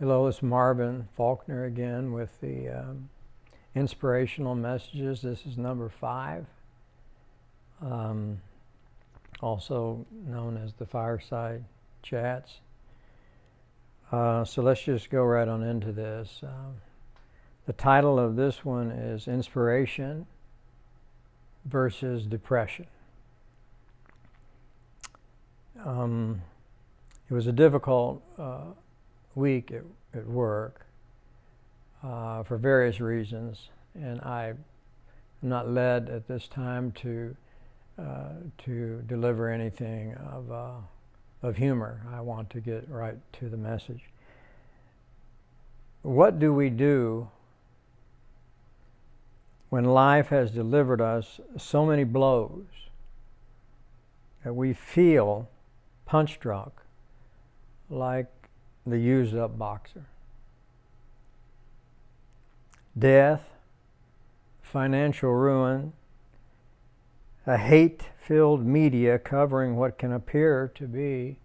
Hello, it's Marvin Faulkner again with the Inspirational Messages. This is number 5, also known as the Fireside Chats. So let's just go right on into this. The title of this one is Inspiration versus Depression. It was a difficult week at work for various reasons, and I'm not led at this time to deliver anything of humor. I want to get right to the message. What do we do when life has delivered us so many blows that we feel punch drunk, like the used up boxer? Death, financial ruin, a hate-filled media covering what can appear to be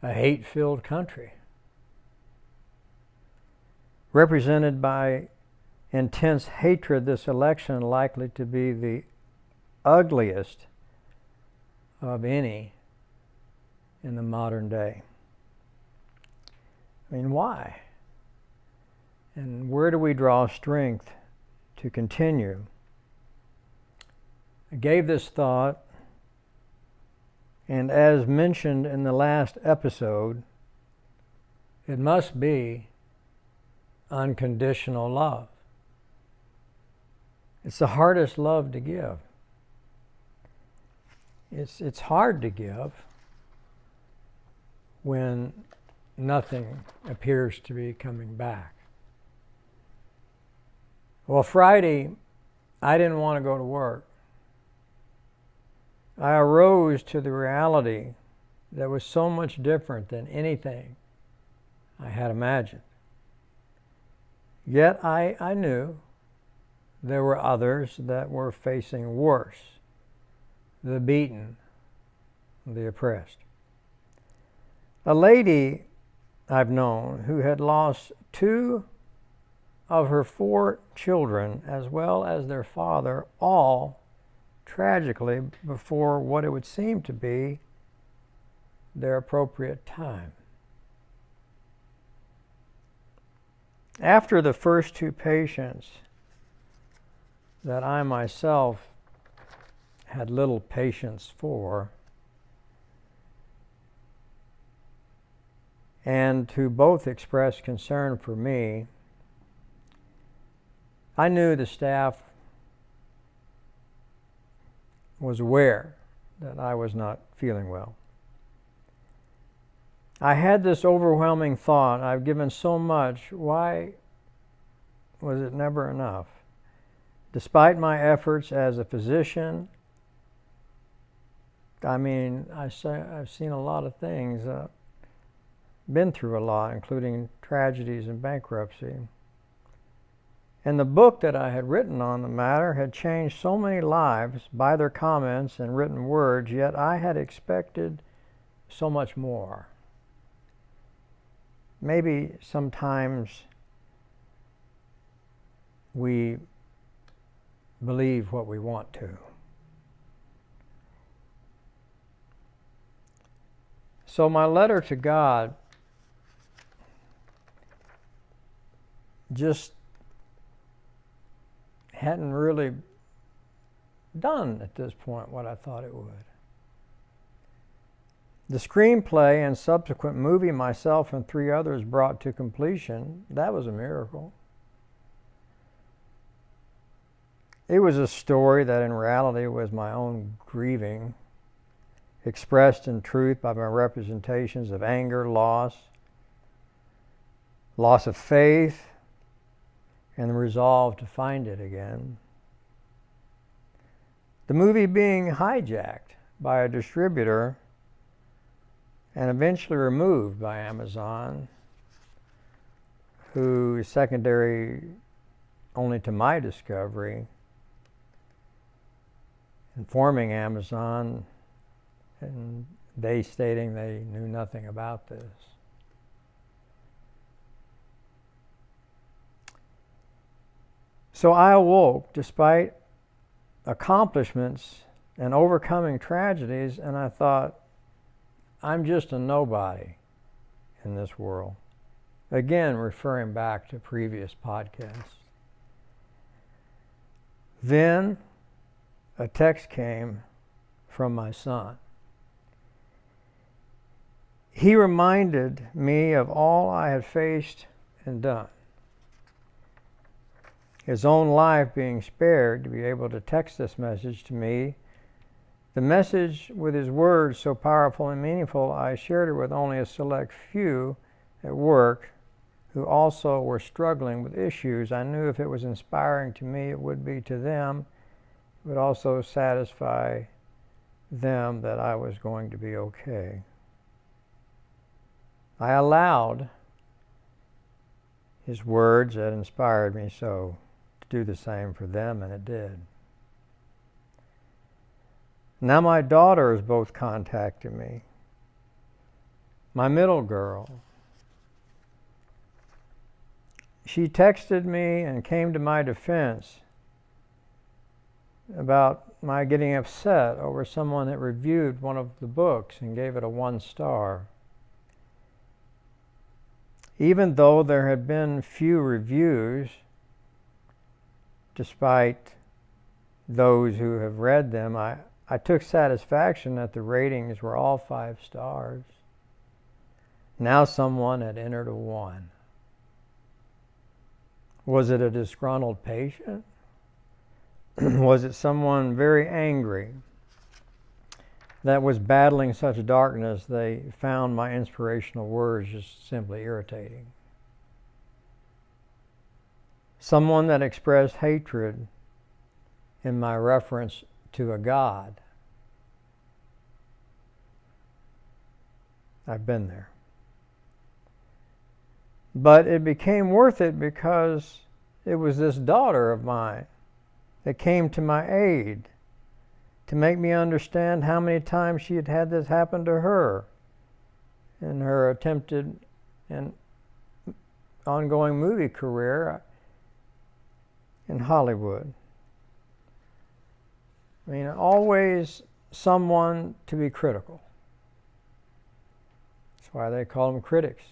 a hate-filled country, represented by intense hatred. This election likely to be the ugliest of any in the modern day. I mean, why? And where do we draw strength to continue? I gave this thought, and as mentioned in the last episode, it must be unconditional love. It's the hardest love to give. It's hard to give when nothing appears to be coming back. Well, Friday, I didn't want to go to work. I arose to the reality that was so much different than anything I had imagined. Yet I knew there were others that were facing worse, the beaten, the oppressed. A lady I've known who had lost 2 of her 4 children, as well as their father, all tragically before what it would seem to be their appropriate time. After the first 2 patients that I myself had little patience for, and who both expressed concern for me, I knew the staff was aware that I was not feeling well. I had this overwhelming thought: I've given so much, why was it never enough? Despite my efforts as a physician, I mean, I've seen a lot of things, been through a lot, including tragedies and bankruptcy. And the book that I had written on the matter had changed so many lives by their comments and written words, yet I had expected so much more. Maybe sometimes we believe what we want to. So my letter to God just hadn't really done at this point what I thought it would. The screenplay and subsequent movie myself and 3 others brought to completion, that was a miracle. It was a story that in reality was my own grieving, expressed in truth by my representations of anger, loss of faith, and the resolve to find it again. The movie being hijacked by a distributor and eventually removed by Amazon, who is secondary only to my discovery, informing Amazon and they stating they knew nothing about this. So I awoke despite accomplishments and overcoming tragedies, and I thought, I'm just a nobody in this world. Again, referring back to previous podcasts. Then a text came from my son. He reminded me of all I had faced and done. His own life being spared to be able to text this message to me. The message with his words so powerful and meaningful, I shared it with only a select few at work who also were struggling with issues. I knew if it was inspiring to me, it would be to them. It would also satisfy them that I was going to be okay. I allowed his words that inspired me so to do the same for them, and it did. Now my daughters both contacted me. My middle girl, she texted me and came to my defense about my getting upset over someone that reviewed one of the books and gave it a 1 star. Even though there had been few reviews, despite those who have read them, I took satisfaction that the ratings were all 5 stars. Now someone had entered a 1. Was it a disgruntled patient? Was it someone very angry that was battling such darkness they found my inspirational words just simply irritating? Someone that expressed hatred in my reference to a God? I've been there. But it became worth it because it was this daughter of mine that came to my aid to make me understand how many times she had had this happen to her in her attempted and ongoing movie career in Hollywood. I mean, always someone to be critical. That's why they call them critics.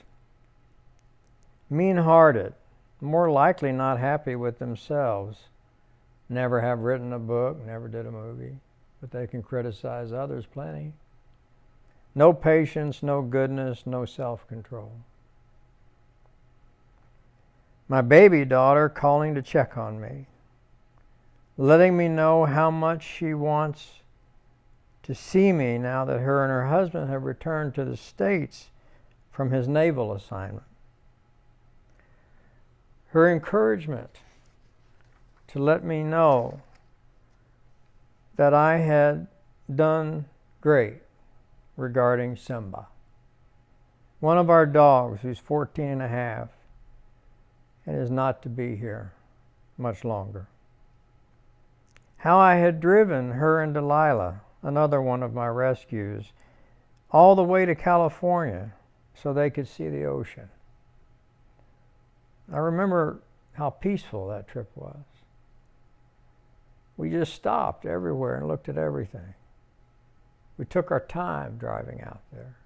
Mean-hearted, more likely not happy with themselves, never have written a book, never did a movie, but they can criticize others plenty. No patience, no goodness, no self-control. My baby daughter calling to check on me, letting me know how much she wants to see me now that her and her husband have returned to the States from his naval assignment. Her encouragement to let me know that I had done great regarding Simba, one of our dogs who's 14 and a half and is not to be here much longer. How I had driven her and Delilah, another one of my rescues, all the way to California so they could see the ocean. I remember how peaceful that trip was. We just stopped everywhere and looked at everything. We took our time driving out there.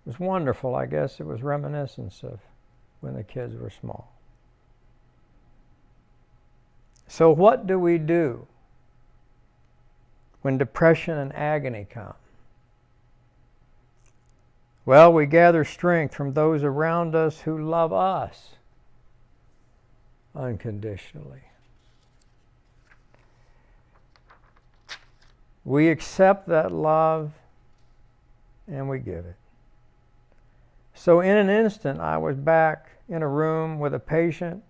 It was wonderful. I guess it was reminiscence of when the kids were small. So what do we do when depression and agony come? Well, we gather strength from those around us who love us unconditionally. We accept that love and we give it. So in an instant, I was back in a room with a patient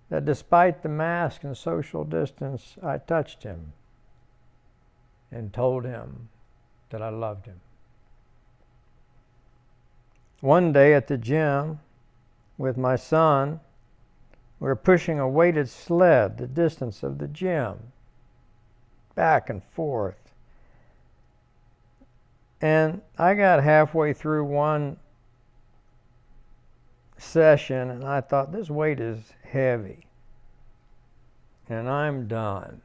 that despite the mask and social distance, I touched him and told him that I loved him. One day at the gym with my son, we were pushing a weighted sled the distance of the gym, back and forth. And I got halfway through one session and I thought, this weight is heavy. and I'm done.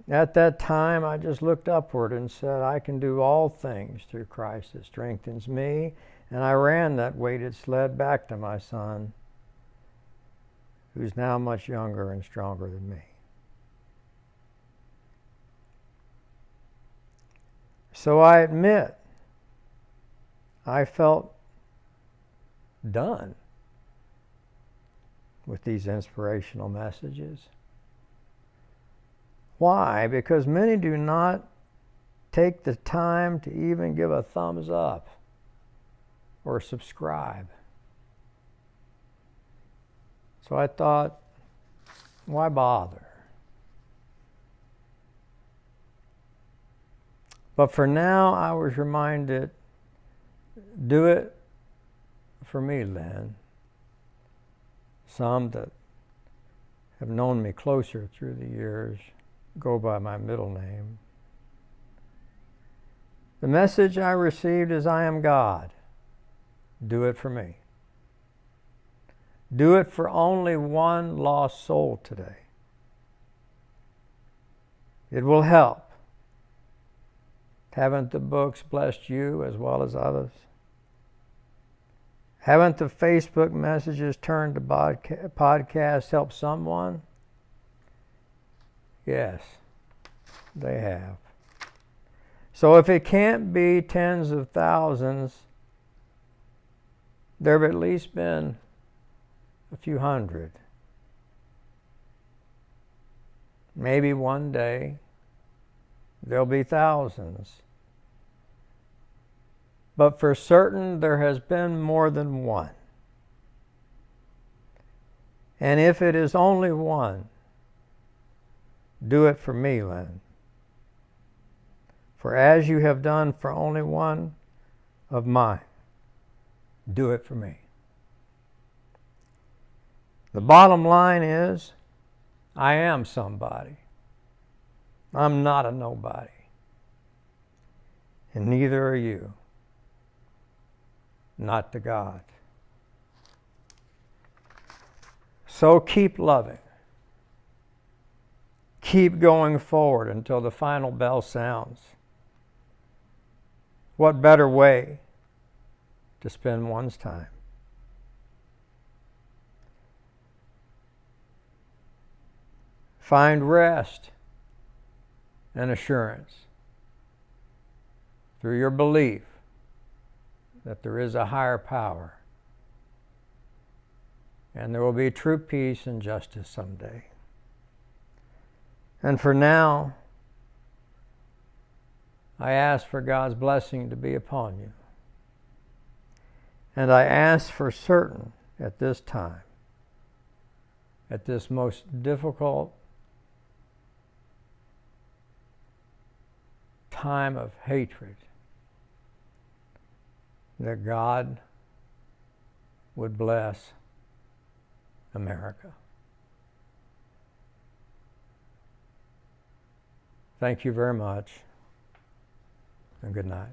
At that time, I just looked upward and said, I can do all things through Christ that strengthens me. And I ran that weighted sled back to my son, who's now much younger and stronger than me. So I admit, I felt done with these inspirational messages. Why? Because many do not take the time to even give a thumbs up or subscribe. So I thought, why bother? But for now, I was reminded, do it for me, Lynn. Some that have known me closer through the years go by my middle name. The message I received is, I am God. Do it for me. Do it for only one lost soul today. It will help. Haven't the books blessed you as well as others? Haven't the Facebook messages turned to podcasts helped someone? Yes, they have. So if it can't be tens of thousands, there have at least been a few hundred. Maybe one day there'll be thousands. But for certain, there has been more than one. And if it is only one, do it for me, Lynn. For as you have done for only one of mine, do it for me. The bottom line is, I am somebody. I'm not a nobody. And neither are you. Not to God. So keep loving. Keep going forward until the final bell sounds. What better way to spend one's time? Find rest and assurance through your belief that there is a higher power and there will be true peace and justice someday. And for now, I ask for God's blessing to be upon you. And I ask for certain at this time, at this most difficult time of hatred, that God would bless America. Thank you very much, and good night.